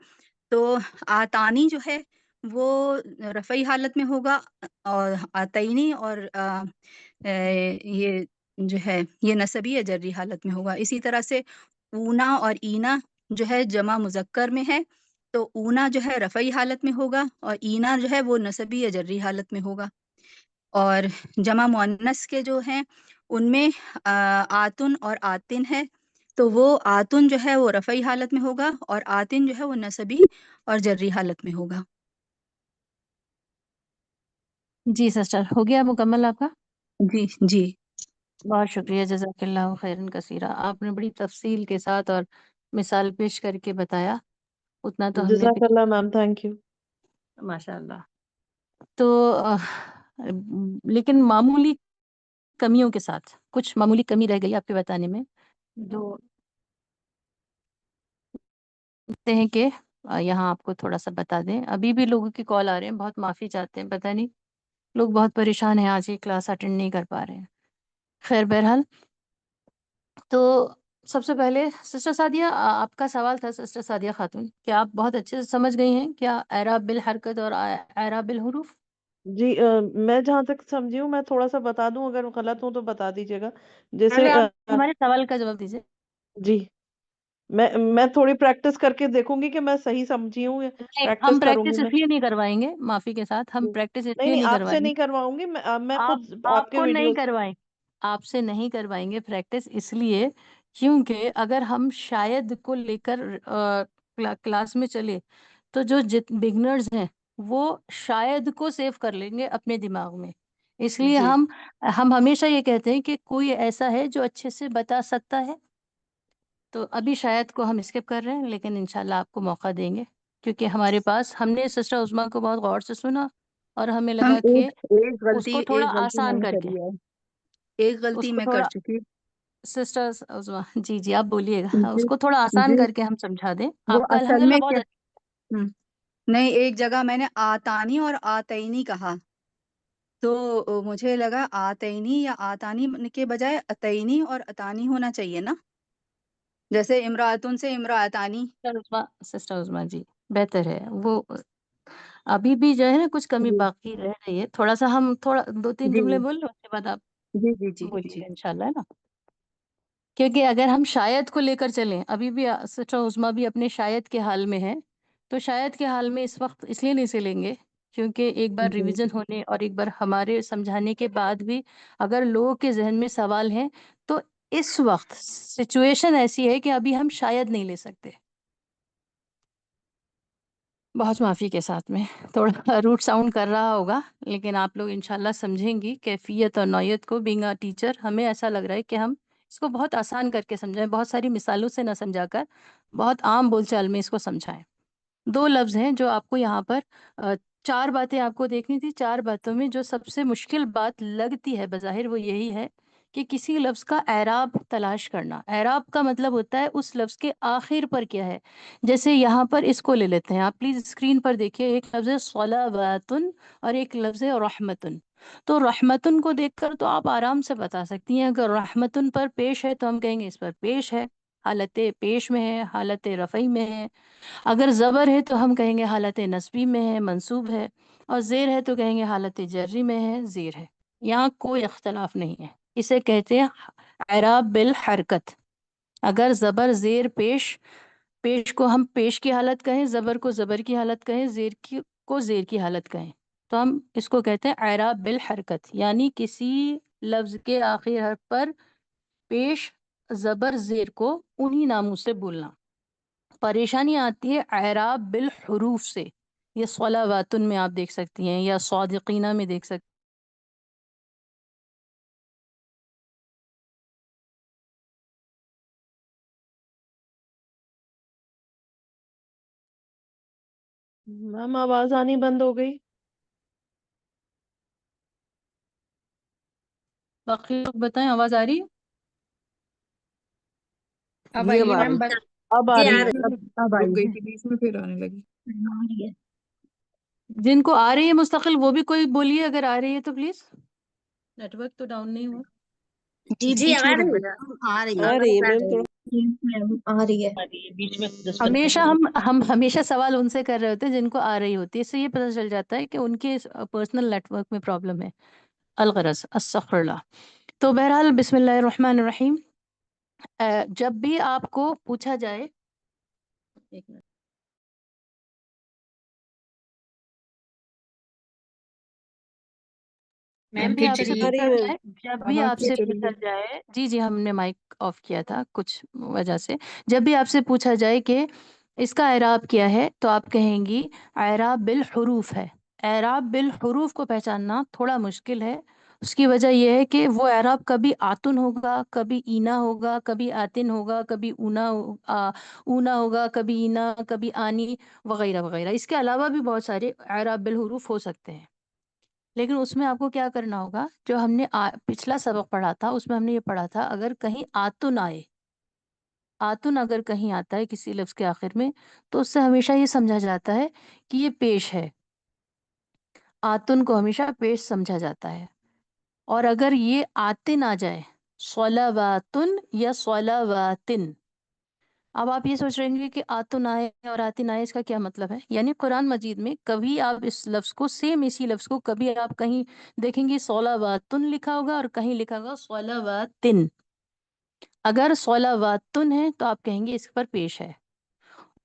تو آتانی جو ہے وہ رفعی حالت میں ہوگا، اور آتینی اور یہ جو ہے یہ نصبی یا جری حالت میں ہوگا۔ اسی طرح سے اونا اور اینا جو ہے جمع مذکر میں ہے، تو اونا جو ہے رفعی حالت میں ہوگا، اور اینا جو ہے وہ نصبی یا جری حالت میں ہوگا۔ اور جمع مؤنث کے جو ہیں ان میں آتن اور آتن ہے، تو وہ آتن جو ہے وہ رفعی حالت میں ہوگا، اور آتن جو ہے وہ نصبی اور جری حالت میں ہوگا۔ جی سسٹر، ہو گیا مکمل آپ کا؟ جی جی بہت شکریہ، جزاک اللہ خیرن کثیرہ، آپ نے بڑی تفصیل کے ساتھ اور مثال پیش کر کے بتایا، اتنا تو ہم نے جزاک اللہ میم، تھینک یو۔ ماشاء اللہ۔ تو لیکن معمولی کمیوں کے ساتھ، کچھ معمولی کمی رہ گئی آپ کے بتانے میں، جو کہتے ہیں کہ یہاں آپ کو تھوڑا سا بتا دیں۔ ابھی بھی لوگوں کی کال آ رہے ہیں، بہت معافی چاہتے ہیں، پتہ نہیں لوگ بہت پریشان ہیں، آج یہ کلاس اٹینڈ نہیں کر پا رہے ہیں۔ خیر بہرحال تو سب سے پہلے سسٹر سعدیہ آپ کا سوال تھا سسٹر سعدیہ خاتون، کیا آپ بہت اچھے سے سمجھ گئی ہیں کیا اعراب بالحرکت اور اعراب بالحروف؟ جی میں جہاں تک سمجھی ہوں، میں تھوڑا سا بتا دوں، اگر غلط ہوں تو بتا دیجیے گا. جیسے پہلے آپ ہمارے سوال کا جواب دیجیے. جی میں تھوڑی پریکٹس کر کے دیکھوں گی کہ میں صحیح سمجھی ہوں. نہیں، ہم پریکٹس کروں گی پریکٹس میں. اس لیے نہیں کروائیں گے، معافی کے ساتھ ہم جی. پریکٹس اس نہیں لیے نہیں، نہیں آپ سے کروائیں گے. نہیں کرواؤں گی، میں آپ خود آپ آپ کے کو نہیں ویڈیوز. کروائیں، آپ سے نہیں کروائیں گے پریکٹس، اس لیے کیونکہ اگر ہم شاید کو لے کر کلاس میں چلے تو جو بگنرز ہیں وہ شاید کو سیو کر لیں گے اپنے دماغ میں. اس لیے جی ہم ہمیشہ یہ کہتے ہیں کہ کوئی ایسا ہے جو اچھے سے بتا سکتا ہے. تو ابھی شاید کو ہم اسکپ کر رہے ہیں، لیکن انشاءاللہ آپ کو موقع دیں گے، کیونکہ ہمارے پاس ہم نے سسٹر عظمیٰ کو بہت غور سے سنا اور ہمیں ہم لگا کہ ایک اس کو تھوڑا غلطی میں آسان نے کر کے، کری ہے. ایک اس غلطی کو میں کر تھوڑا چکی. سسٹر عظمیٰ جی آپ بولیے گا، اس جی کو تھوڑا آسان جی کر کے ہم سمجھا دیں. وہ آپ کا اصل الحمدللہ میں بہت کیا، نہیں ایک جگہ میں نے آتانی اور آتینی کہا، تو مجھے لگا آتینی یا آتانی کے بجائے اتینی اور اتانی ہونا چاہیے نا، جیسے امراۃن سے امراۃانی. سسٹر عظمیٰ جی بہتر ہے وہ. ابھی بھی جو ہے نا کچھ کمی جی باقی رہ رہی ہے، تھوڑا سا ہم دو تین جی جملے بول لیں، اس کے بعد آپ جی جی جی بولیے جی گا انشاءاللہ، ہے نا. کیونکہ اگر ہم شاید کو لے کر چلیں، ابھی بھی سسٹر عظمیٰ بھی اپنے شاید کے حال میں ہے، تو شاید کے حال میں اس وقت اس لیے نہیں چلیں گے کیونکہ ایک بار جی ریویژن ہونے اور ایک بار ہمارے سمجھانے کے بعد بھی اگر لوگوں کے ذہن میں سوال ہیں تو اس وقت سچویشن ایسی ہے کہ ابھی ہم شاید نہیں لے سکتے. بہت معافی کے ساتھ میں تھوڑا روٹ ساؤنڈ کر رہا ہوگا، لیکن آپ لوگ انشاءاللہ سمجھیں گی کیفیت اور نوعیت کو. بینگ اے ٹیچر ہمیں ایسا لگ رہا ہے کہ ہم اس کو بہت آسان کر کے سمجھائیں، بہت ساری مثالوں سے نہ سمجھا کر بہت عام بول چال میں اس کو سمجھائیں. 2 لفظ ہیں جو آپ کو یہاں پر 4 باتیں آپ کو دیکھنی تھی. 4 باتوں میں جو سب سے مشکل بات لگتی ہے بظاہر وہ یہی ہے کہ کسی لفظ کا اعراب تلاش کرنا. اعراب کا مطلب ہوتا ہے اس لفظ کے آخر پر کیا ہے. جیسے یہاں پر اس کو لے لیتے ہیں، آپ پلیز اسکرین پر دیکھیے. ایک لفظ ہے صلواتن اور ایک لفظ ہے رحمتن. تو رحمتن کو دیکھ کر تو آپ آرام سے بتا سکتی ہیں اگر رحمتن پر پیش ہے تو ہم کہیں گے اس پر پیش ہے، حالت پیش میں ہے، حالت رفعی میں ہے. اگر زبر ہے تو ہم کہیں گے حالت نصبی میں ہے، منصوب ہے. اور زیر ہے تو کہیں گے حالت جری میں ہے، زیر ہے. یہاں کوئی اختلاف نہیں ہے. اسے کہتے ہیں اعراب بالحرکت. اگر زبر زیر پیش کو ہم پیش کی حالت کہیں، زبر کو زبر کی حالت کہیں، زیر کو زیر کی حالت کہیں، تو ہم اس کو کہتے ہیں اعراب بالحرکت، یعنی کسی لفظ کے آخر حرف پر پیش زبر زیر کو انہی ناموں سے بولنا. پریشانی آتی ہے اعراب بالحروف سے. یہ صلواتن میں آپ دیکھ سکتی ہیں یا صادقینہ میں دیکھ سکتی میم آواز آنی بند ہو گئی. باقی لوگ بتائیں، آواز آ رہی ہے؟ اب جی اب آئیے آ میم رہی. بس. اب آ جی رہی آ ہے. رہی اب رک آئی گئی ہے. تھی بیچ میں پھر آنے لگی. ہے. جن کو آ رہی ہے مستقل وہ بھی کوئی بولیے اگر آ رہی ہے تو پلیز. نیٹ ورک تو ڈاؤن نہیں ہوا. جی جی بیچ آ میں رک رہی گیا. ہے، آ رہی آ ہے. رہی ہے آواز آ میم رہی تھوڑا. ہے. جی میم آ رہی ہے. بیچ میں ہمیشہ ہم ہمیشہ سوال ان سے کر رہے ہوتے ہیں جن کو آ رہی ہوتی ہے. اس سے یہ پتہ چل جاتا ہے کہ ان کے پرسنل نیٹ ورک میں پرابلم ہے. الغرض استغفر اللہ. تو بہرحال بسم اللہ الرحمن الرحیم. جب بھی آپ کو پوچھا جائے، ایک منٹ، جب میم بھی پھر آپ سے چلیے. آ رہی پوچھا ہے میم. جائے جب بھی آواز آپ پھر سے چلی پوچھا گئی. جائے جی ہم نے مائک آف کیا تھا کچھ وجہ سے. جب بھی آپ سے پوچھا جائے کہ اس کا اعراب کیا ہے تو آپ کہیں گی اعراب بالحروف ہے. اعراب بالحروف کو پہچاننا تھوڑا مشکل ہے. اس کی وجہ یہ ہے کہ وہ اعراب کبھی آتن ہوگا، کبھی اینا ہوگا، کبھی آتن ہوگا، کبھی اونا ہوگا، کبھی اینا، کبھی آنی وغیرہ وغیرہ. اس کے علاوہ بھی بہت سارے اعراب بالحروف ہو سکتے ہیں. لیکن اس میں آپ کو کیا کرنا ہوگا، جو ہم نے پچھلا سبق پڑھا تھا اس میں ہم نے یہ پڑھا تھا اگر کہیں آتن آئے، آتن اگر کہیں آتا ہے کسی لفظ کے آخر میں تو اس سے ہمیشہ یہ سمجھا جاتا ہے کہ یہ پیش ہے. آتن کو ہمیشہ پیش سمجھا جاتا ہے. اور اگر یہ آتن آ جائے صلواتن یا صلواتن. اب آپ یہ سوچ رہے ہوں گے کہ آتن آئے اور آتن آئے، اس کا کیا مطلب ہے؟ یعنی قرآن مجید میں کبھی آپ اس لفظ کو، سیم اسی لفظ کو، کبھی آپ کہیں دیکھیں گے صلواتن لکھا ہوگا اور کہیں لکھا ہوگا صلواتن. اگر صلواتن ہے تو آپ کہیں گے اس پر پیش ہے،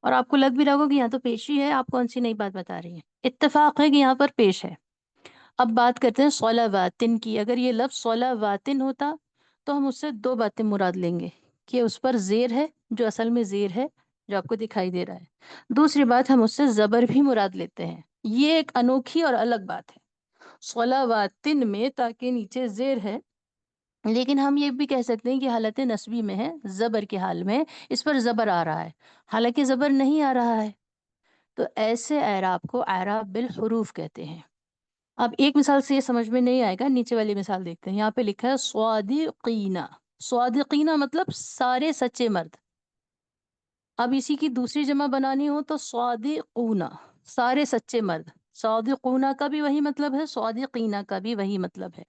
اور آپ کو لگ بھی رہا ہوگا کہ یہاں تو پیش ہی ہے، آپ کون سی نئی بات بتا رہی ہیں. اتفاق ہے کہ یہاں پر پیش ہے. اب بات کرتے ہیں صلواتن کی. اگر یہ لفظ صلواتن ہوتا تو ہم اس سے دو باتیں مراد لیں گے، کہ اس پر زیر ہے، جو اصل میں زیر ہے، جو آپ کو دکھائی دے رہا ہے. دوسری بات، ہم اس سے زبر بھی مراد لیتے ہیں. یہ ایک انوکھی اور الگ بات ہے. صلواتن میں تاکہ نیچے زیر ہے، لیکن ہم یہ بھی کہہ سکتے ہیں کہ حالت نسبی میں ہے، زبر کے حال میں اس پر زبر آ رہا ہے، حالانکہ زبر نہیں آ رہا ہے. تو ایسے اعراب کو اعراب بالحروف کہتے ہیں. اب ایک مثال سے یہ سمجھ میں نہیں آئے گا، نیچے والی مثال دیکھتے ہیں. یہاں پہ لکھا ہے صادقینہ. صادقینہ مطلب سارے سچے مرد. اب اسی کی دوسری جمع بنانی ہو تو صادقونہ، سارے سچے مرد. صادقونہ کا بھی وہی مطلب ہے، صادقینہ کا بھی وہی مطلب ہے.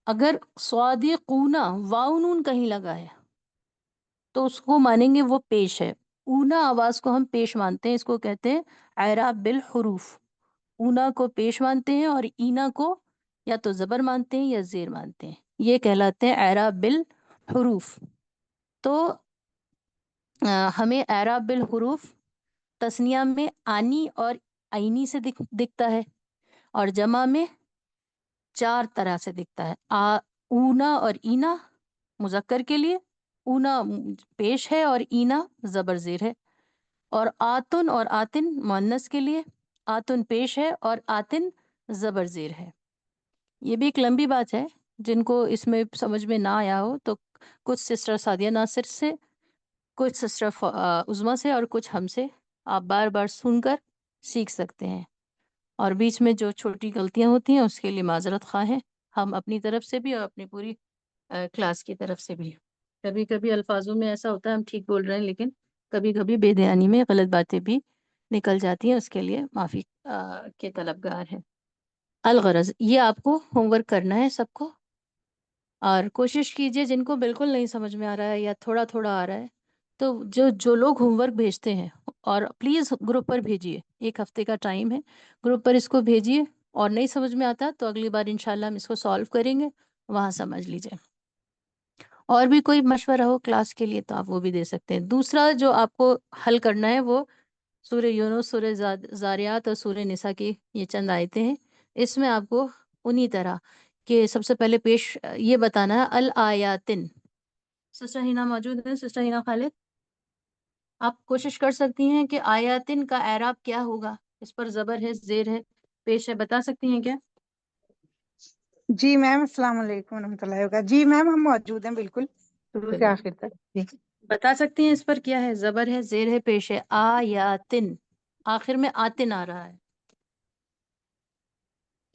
اگر صادقونہ واو نون کہیں لگا ہے تو اس کو مانیں گے وہ پیش ہے. اونا آواز کو ہم پیش مانتے ہیں، اس کو کہتے ہیں اعراب بالحروف. اونا کو پیش مانتے ہیں اور اینا کو یا تو زبر مانتے ہیں یا زیر مانتے ہیں. یہ کہلاتے ہیں اعراب بالحروف. تو ہمیں اعراب بالحروف تثنیہ میں آنی اور عینی سے دکھتا ہے، اور جمع میں چار طرح سے دکھتا ہے. اونا اور اینا مذکر کے لیے، اونا پیش ہے اور اینا زبر زیر ہے. اور آتن اور آتن مؤنث کے لیے، آتن پیش ہے اور آتن زبر زیر ہے. یہ بھی ایک لمبی بات ہے، جن کو اس میں سمجھ میں نہ آیا ہو تو کچھ سسٹر سعدیہ ناصر سے، کچھ سسٹر عظما سے اور کچھ ہم سے آپ بار بار سن کر سیکھ سکتے ہیں. اور بیچ میں جو چھوٹی غلطیاں ہوتی ہیں اس کے لیے معذرت خواہ ہیں، ہم اپنی طرف سے بھی اور اپنی پوری کلاس کی طرف سے بھی. کبھی کبھی الفاظوں میں ایسا ہوتا ہے ہم ٹھیک بول رہے ہیں، لیکن کبھی کبھی بے دھیانی میں غلط باتیں بھی نکل جاتی ہیں، اس کے لیے معافی کے طلبگار ہیں. الغرض یہ آپ کو ہوم ورک کرنا ہے سب کو، اور کوشش کیجئے جن کو بالکل نہیں سمجھ میں آ رہا ہے یا تھوڑا تھوڑا آ رہا ہے، تو جو لوگ ہوم ورک بھیجتے ہیں، اور پلیز گروپ پر بھیجیے، 1 ہفتے کا ٹائم ہے، گروپ پر اس کو بھیجیے. اور نہیں سمجھ میں آتا تو اگلی بار انشاءاللہ ہم اس کو سالو کریں گے، وہاں سمجھ لیجئے. اور بھی کوئی مشورہ ہو کلاس کے لیے تو آپ وہ بھی دے سکتے ہیں. دوسرا جو آپ کو حل کرنا ہے وہ سورہ یونس، سورہ زاریات اور سورہ نساء کی یہ چند آیتیں ہیں. اس میں آپ کو انہی طرح کہ سب سے پہلے پیش یہ بتانا ہے الآیاتن. سسٹر ہینا موجود ہیں؟ سسٹر ہینا خالد، آپ کوشش کر سکتی ہیں کہ آیاتن کا اعراب کیا ہوگا. اس پر زبر ہے، زیر ہے، پیش ہے، بتا سکتی ہیں کیا؟ جی میم، السلام علیکم ورحمۃ اللہ وبرکاتہ. جی میم، ہم موجود ہیں بالکل شروع سے آخر تک. جی بتا سکتی ہیں اس پر کیا ہے؟ زبر ہے، زیر ہے، پیش ہے. آیاتن، آخر میں آتن آ رہا ہے،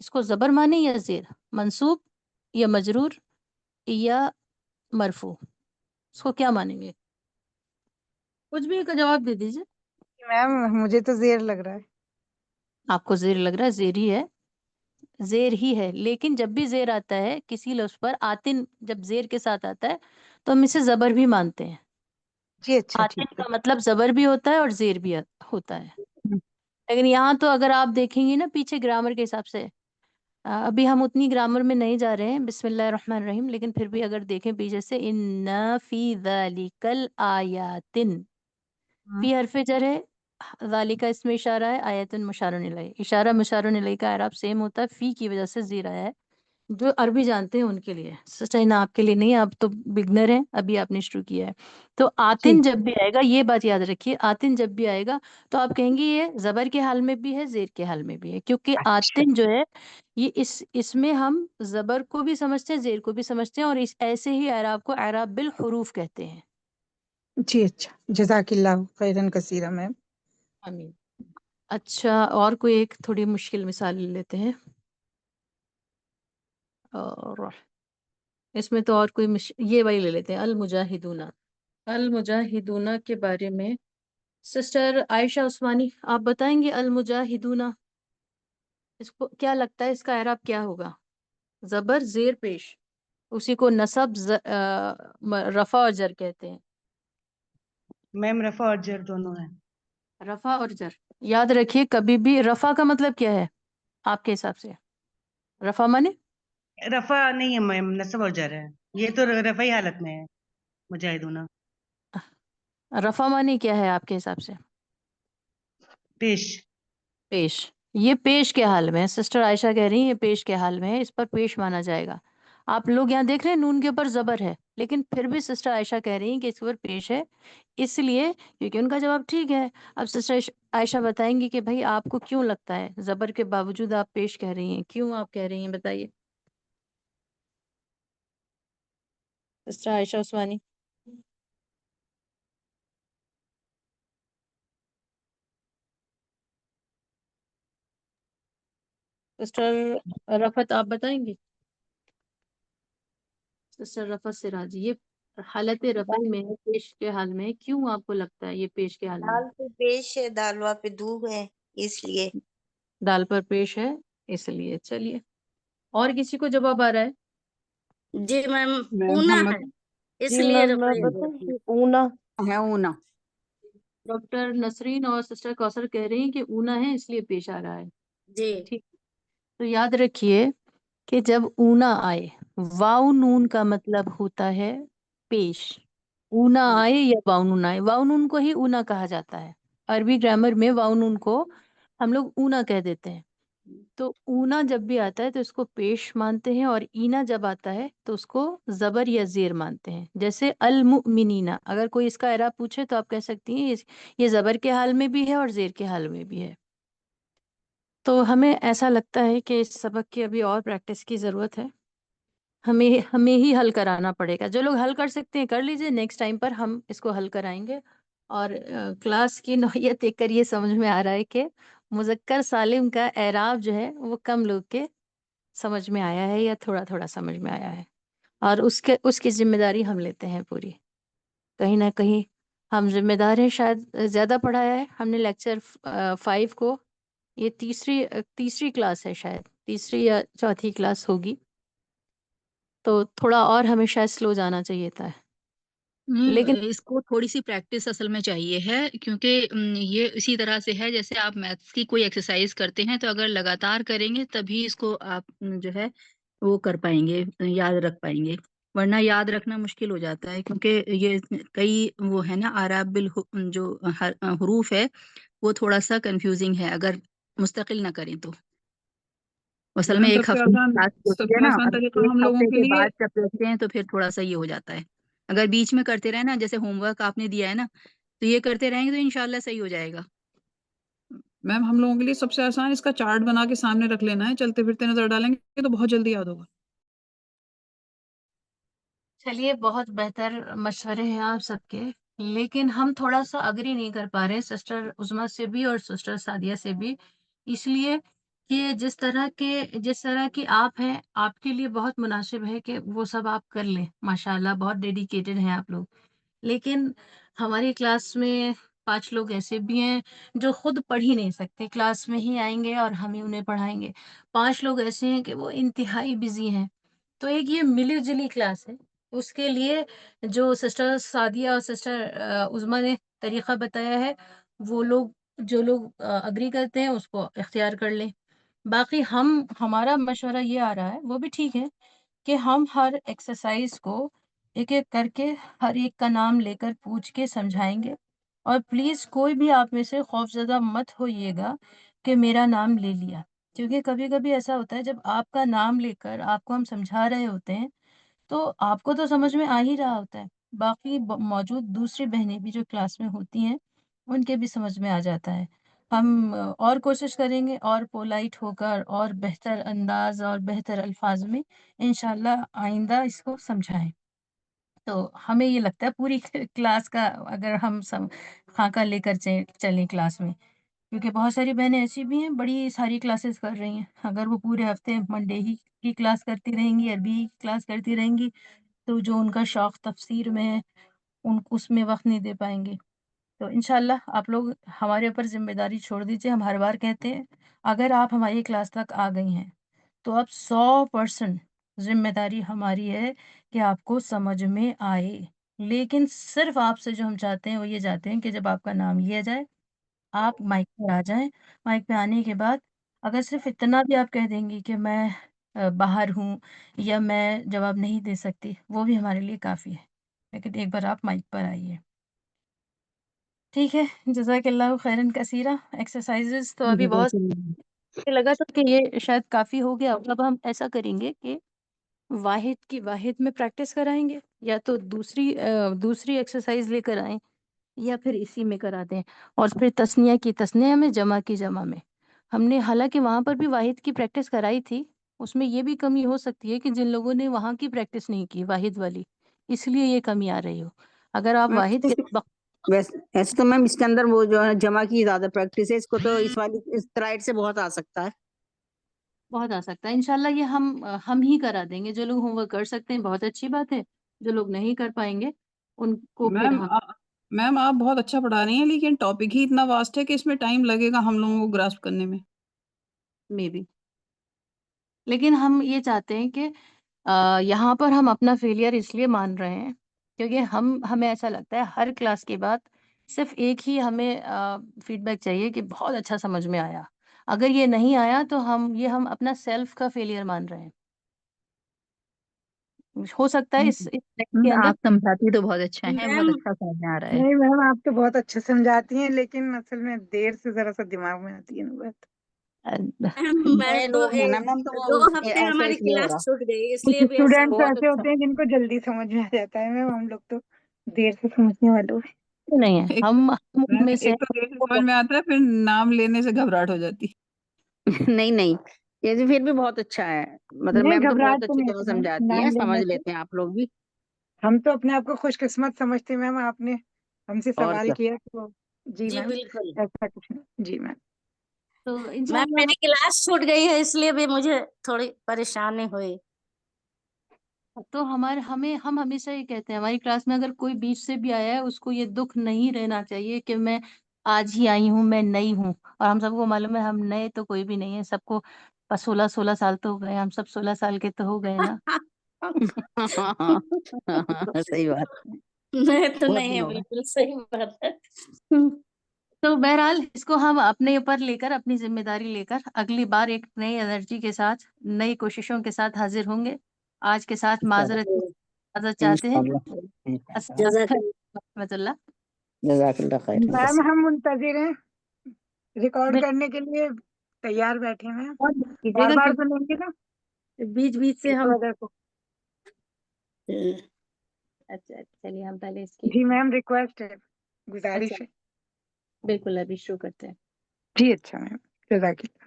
اس کو زبر مانے یا زیر، منصوب یا مجرور یا مرفوع، اس کو کیا مانیں گے؟ کچھ بھی کا جواب دے دیجیے. میم، مجھے تو زیر لگ رہا ہے. آپ کو زیر لگ رہا ہے؟ زیر ہی ہے، زیر ہی ہے. لیکن جب بھی زیر آتا ہے کسی لفظ پر، آتن جب زیر کے ساتھ آتا ہے تو ہم اسے زبر بھی مانتے ہیں. جی اچھا، آتن ٹھیک ہے. کا مطلب زبر بھی ہوتا ہے اور زیر بھی ہوتا ہے. لیکن یہاں تو اگر آپ دیکھیں گی نا پیچھے گرامر کے حساب سے، ابھی ہم اتنی گرامر میں نہیں جا رہے ہیں، بسم اللہ الرحمن الرحیم، لیکن پھر بھی اگر دیکھیں پیچھے سے، ان فی ذالک الآیات، فی حرف جر ہے، ذالک اس میں اشارہ ہے، آیت مشار الیہ، اشارہ مشار الیہ کا اعراب سیم ہوتا ہے، فی کی وجہ سے زیر آیا ہے. جو عربی جانتے ہیں ان کے لیے، سچائی نہ آپ کے لیے نہیں، آپ تو بگنر ہیں، ابھی آپ نے شروع کیا ہے. تو آتن جب بھی آئے گا، یہ بات یاد رکھیے، آتن جب بھی آئے گا تو آپ کہیں گے یہ زبر کے حال میں بھی ہے، زیر کے حال میں بھی ہے، کیونکہ اچھا آتن جو ہے یہ اس میں ہم زبر کو بھی سمجھتے ہیں، زیر کو بھی سمجھتے ہیں، اور ایسے ہی اعراب کو اعراب بالحروف کہتے ہیں. جی اچھا، جزاک اللہ خیرن کثیرا میم. آمین. اچھا، اور کوئی ایک تھوڑی مشکل مثال لے لیتے ہیں، اور اس میں تو اور کوئی یہ والی لے لیتے ہیں، المجاہدون. المجاہدون کے بارے میں سسٹر عائشہ عثمانی آپ بتائیں گے المجاہدون، اس کو کیا لگتا ہے اس کا اعراب کیا ہوگا؟ زبر، زیر، پیش. اسی کو نصب رفع اور جر کہتے ہیں. میم رفع اور جر دونوں ہیں. رفع اور جر یاد رکھیے. کبھی بھی رفع کا مطلب کیا ہے آپ کے حساب سے؟ رفع مانے رفع نہیں ہے میم، نصب اور جر ہے. یہ تو رفعی حالت میں ہے مجاہدون. رفع مانے کیا ہے آپ کے حساب سے؟ پیش. پیش. یہ پیش کے حال میں ہے. سسٹر عائشہ کہہ رہی ہیں یہ پیش کے حال میں ہے، اس پر پیش مانا جائے گا. آپ لوگ یہاں دیکھ رہے ہیں نون کے اوپر زبر ہے، لیکن پھر بھی سسٹر عائشہ کہہ رہی ہیں کہ اس کے اوپر پیش ہے، اس لیے کیونکہ ان کا جواب ٹھیک ہے. اب سسٹر عائشہ بتائیں گی کہ بھائی آپ کو کیوں لگتا ہے زبر کے باوجود آپ پیش کہہ رہی ہیں، کیوں آپ کہہ رہی ہیں، بتائیے سسٹر عائشہ عثمانی. سسٹر رفعت آپ بتائیں گے؟ سسٹر رفعت سراج، یہ حالت رفع میں ہے، پیش کے حال میں ہے، کیوں آپ کو لگتا ہے یہ پیش کے حال میں ہے؟ دال پہ پیش ہے، دالوا پہ دو ہے، اس لیے. دال پر پیش ہے اس لیے. چلیے اور کسی کو جواب آ رہا ہے؟ جی میم میم اونا ہم ہے اس جی لیے میم میں رفع بتاؤں ہوتی کہ اونا. ہے اونا. ڈاکٹر نسرین اور سسٹر کوثر کہہ رہی ہیں کہ اونا ہے اس لیے پیش آ رہا ہے. جی. ٹھیک. تو یاد رکھیے کہ جب اونا آئے، واو نون کا مطلب ہوتا ہے پیش. اونا آئے یا واو نون آئے، واو نون کو ہی اونا کہا جاتا ہے. عربی گرامر میں واو نون کو ہم لوگ اونا کہہ دیتے ہیں. تو اونا جب بھی آتا ہے تو اس کو پیش مانتے ہیں، اور اینا جب آتا ہے تو اس کو زبر یا زیر مانتے ہیں. جیسے المؤمنینا، اگر کوئی اس کا اعراب پوچھے تو آپ کہہ سکتی ہیں یہ زبر کے حال میں بھی ہے اور زیر کے حال میں بھی ہے. تو ہمیں ایسا لگتا ہے کہ اس سبق کی ابھی اور پریکٹس کی ضرورت ہے. ہمیں ہی حل کرانا پڑے گا. جو لوگ حل کر سکتے ہیں کر لیجئے، نیکسٹ ٹائم پر ہم اس کو حل کرائیں گے. اور کلاس کی نوعیت دیکھ کر یہ سمجھ میں آ رہا ہے کہ مذکر سالم کا اعراب جو ہے وہ کم لوگ کے سمجھ میں آیا ہے یا تھوڑا تھوڑا سمجھ میں آیا ہے، اور اس کی ذمہ داری ہم لیتے ہیں پوری. کہیں نہ کہیں ہم ذمہ دار ہیں. شاید زیادہ پڑھایا ہے ہم نے لیکچر 5 کو. یہ تیسری کلاس ہے، شاید تیسری یا چوتھی کلاس ہوگی، تو تھوڑا اور ہمیں شاید سلو جانا چاہیے تھا. لیکن اس کو تھوڑی سی پریکٹس اصل میں چاہیے ہے، کیونکہ یہ اسی طرح سے ہے جیسے آپ میتھس کی کوئی ایکسرسائز کرتے ہیں، تو اگر لگاتار کریں گے تبھی اس کو آپ جو ہے وہ کر پائیں گے، یاد رکھ پائیں گے. ورنہ یاد رکھنا مشکل ہو جاتا ہے، کیونکہ یہ کئی وہ ہے نا اعراب جو حروف ہے وہ تھوڑا سا کنفیوزنگ ہے اگر مستقل نہ کریں تو. اصل میں میم ایک ہفتے کی کلاس ہوتی سب ہے سے نا، آسان اب طریقہ ایک ہم لوگوں ہفتے کے کے لیے، بعد جب دیکھتے ہیں تو پھر تھوڑا سا یہ ہو جاتا ہے. اگر بیچ میں کرتے رہے نا، جیسے ہوم ورک آپ نے دیا ہے نا، تو یہ کرتے رہیں گے تو انشاءاللہ صحیح ہو جائے گا. میم ہم لوگوں کے لیے سب سے آسان اس کا چارٹ بنا کے سامنے رکھ لینا ہے، چلتے پھرتے نظر ڈالیں گے تو بہت جلدی یاد ہوگا. چلیے بہت بہتر مشورے ہیں آپ سب کے، لیکن ہم تھوڑا سا اگری نہیں کر پا رہے سسٹر عظمیٰ سے بھی اور سسٹر سعدیہ سے بھی، اس لیے کہ جس طرح کی آپ ہیں، آپ کے لیے بہت مناسب ہے کہ وہ سب آپ کر لیں. ماشاءاللہ بہت ڈیڈیکیٹڈ ہیں آپ لوگ. لیکن ہماری کلاس میں 5 لوگ ایسے بھی ہیں جو خود پڑھ ہی نہیں سکتے، کلاس میں ہی آئیں گے اور ہم ہی انہیں پڑھائیں گے. 5 لوگ ایسے ہیں کہ وہ انتہائی بزی ہیں. تو ایک یہ ملی جلی کلاس ہے. اس کے لیے جو سسٹر سعدیہ اور سسٹر عظمیٰ نے طریقہ بتایا ہے، وہ لوگ جو لوگ اگری کرتے ہیں اس کو اختیار کر لیں. باقی ہمارا مشورہ یہ آ رہا ہے، وہ بھی ٹھیک ہے، کہ ہم ہر ایکسرسائز کو ایک ایک کر کے ہر ایک کا نام لے کر پوچھ کے سمجھائیں گے. اور پلیز کوئی بھی آپ میں سے خوف زدہ مت ہوئیے گا کہ میرا نام لے لیا، کیونکہ کبھی کبھی ایسا ہوتا ہے جب آپ کا نام لے کر آپ کو ہم سمجھا رہے ہوتے ہیں تو آپ کو تو سمجھ میں آ ہی رہا ہوتا ہے، باقی موجود دوسری بہنیں بھی جو کلاس میں ہوتی ہیں ان کے بھی سمجھ میں آ جاتا ہے. ہم اور کوشش کریں گے اور پولائٹ ہو کر اور بہتر انداز اور بہتر الفاظ میں انشاءاللہ آئندہ اس کو سمجھائیں. تو ہمیں یہ لگتا ہے پوری کلاس کا اگر ہم خاکہ لے کر چلیں کلاس میں، کیونکہ بہت ساری بہنیں ایسی بھی ہیں بڑی ساری کلاسز کر رہی ہیں، اگر وہ پورے ہفتے منڈے ہی کی کلاس کرتی رہیں گی، عربی کی کلاس کرتی رہیں گی، تو جو ان کا شوق تفسیر میں ہے اس میں وقت نہیں دے پائیں گے. تو انشاءاللہ آپ لوگ ہمارے اوپر ذمہ داری چھوڑ دیجئے. ہم ہر بار کہتے ہیں اگر آپ ہماری کلاس تک آ گئی ہیں تو آپ 100% ذمہ داری ہماری ہے کہ آپ کو سمجھ میں آئے، لیکن صرف آپ سے جو ہم چاہتے ہیں وہ یہ چاہتے ہیں کہ جب آپ کا نام لیا جائے آپ مائک پہ آ جائیں۔ مائک پہ آنے کے بعد اگر صرف اتنا بھی آپ کہہ دیں گی کہ میں باہر ہوں یا میں جواب نہیں دے سکتی، وہ بھی ہمارے لیے کافی ہے، لیکن ایک بار آپ مائک پر آئیے۔ ٹھیک ہے، جزاک اللہ خیرن کثیرہ۔ ایکسرسائزز تو ابھی بہت مجھے لگا تھا کہ یہ شاید کافی ہو گیا، اب ہم ایسا کریں گے کہ واحد میں پریکٹس کرائیں گے، یا تو دوسری ایکسرسائز لے کر آئیں یا پھر اسی میں کرا دیں، اور پھر تثنیہ کی تثنیہ میں، جمع کی جمع میں۔ ہم نے حالانکہ وہاں پر بھی واحد کی پریکٹس کرائی تھی، اس میں یہ بھی کمی ہو سکتی ہے کہ جن لوگوں نے وہاں کی پریکٹس نہیں کی واحد والی، اس لیے یہ کمی آ رہی ہو۔ اگر آپ واحد کے ایسے تو میم اس کے اندر وہ جو ہے جمع کی زیادہ پریکٹس ہے، اس کو تو اس والی اس قرائت سے بہت آ سکتا ہے۔ بہت آ سکتا ہے، انشاءاللہ یہ ہم ہی کرا دیں گے۔ جو لوگ ہوم ورک کر سکتے ہیں بہت اچھی بات ہے، جو لوگ نہیں کر پائیں گے ان کو پھر میم میم آپ بہت اچھا پڑھا رہی ہیں، لیکن ٹاپک ہی اتنا واسٹ ہے کہ اس میں ٹائم لگے گا ہم لوگوں کو گراسپ کرنے میں۔ مے بی، لیکن ہم یہ چاہتے ہیں کہ یہاں پر ہم اپنا فیلئر اس لیے مان رہے ہیں کیونکہ ہمیں ایسا لگتا ہے ہر کلاس کے بعد صرف ایک ہی ہمیں فیڈ بیک چاہیے کہ بہت اچھا سمجھ میں آیا۔ اگر یہ نہیں آیا تو ہم اپنا سیلف کا فیلئر مان رہے ہیں۔ ہو سکتا ہے اس ٹیکسٹ کے اندر آپ سمجھاتی تو بہت اچھا ہے، بہت میم اچھا سمجھ میں آ رہا ہے۔ نہیں میم آپ تو بہت اچھے سمجھاتی ہیں، لیکن اصل میں دیر سے ذرا سا دماغ میں آتی ہے نا بات۔ میں نئے تو لوگ ہیں نا میم، تو دو وہ ہفتے ایسا ہماری اس لیے ہو کلاس رہا۔ چھوٹ گئی، اس کچھ لیے بھی ایسا اسٹوڈینٹس ہوا۔ ایسے ہوتے ہیں جن کو جلدی سمجھ میں آ جاتا ہے میم، ہم لوگ تو دیر سے سمجھنے والوں ہیں۔ نہیں ہے، ایک ہم ان میں سے ایک تو دیر سے سمجھ میں آتا ہے، پھر نام لینے سے گھبراہٹ ہو جاتی۔ نہیں نہیں، یہ تو پھر بھی بہت اچھا ہے، مطلب نہیں میم تو بہت گھبراہٹ تو اچھی نہیں طرح ہوتی میم سمجھاتی ہیں، نام سمجھ لینے سے۔ لیتے ہیں آپ لوگ بھی۔ ہم تو اپنے آپ کو خوش قسمت سمجھتے ہیں میم، آپ نے ہم سے اور سوال کیا۔ کیا تو جی جی میم بالکل ایسا کچھ نہیں۔ جی میم تو میم، انشاءاللہ میری کلاس چھوٹ گئی ہے، اس لیے بھی مجھے تھوڑی پریشانی ہوئی۔ تو ہم ہمیشہ یہ کہتے ہیں ہماری کلاس میں اگر کوئی بیچ سے بھی آیا ہے اس کو یہ دکھ نہیں رہنا چاہیے کہ میں آج ہی آئی ہوں، میں نئی ہوں۔ اور ہم سب کو معلوم ہے ہم نئے تو کوئی بھی نہیں ہے، سب کو 16 سال تو ہو گئے، ہم سب 16 سال کے تو ہو گئے نا۔ صحیح بات، میں تو بہت نہیں دن ہے، ہو گئے۔ بالکل صحیح بات ہے۔ تو بہرحال اس کو ہم اپنے اوپر لے کر، اپنی ذمہ داری لے کر اگلی بار ایک نئی انرجی کے ساتھ، نئی کوششوں کے ساتھ حاضر ہوں گے۔ آج کے ساتھ معذرت چاہتے ہیں۔ انشاءاللہ انشاءاللہ، السلام جزاک علیکم ورحمۃ اللہ۔ جزاک اللہ خیر۔ میم ہم منتظر ہیں ریکارڈ کرنے کے لیے، تیار بیٹھے ہیں میم۔ کیجیے بار گا بار کہ سنیں گے نا بیچ بیچ سے اس ہم وجہ سے۔ اچھا چلیے ہم پہلے اس کی جی میم ریکویسٹ ہے، اچھا گزارش ہے۔ بالکل ابھی شروع کرتے ہیں۔ جی اچھا میم، جزاک اللہ۔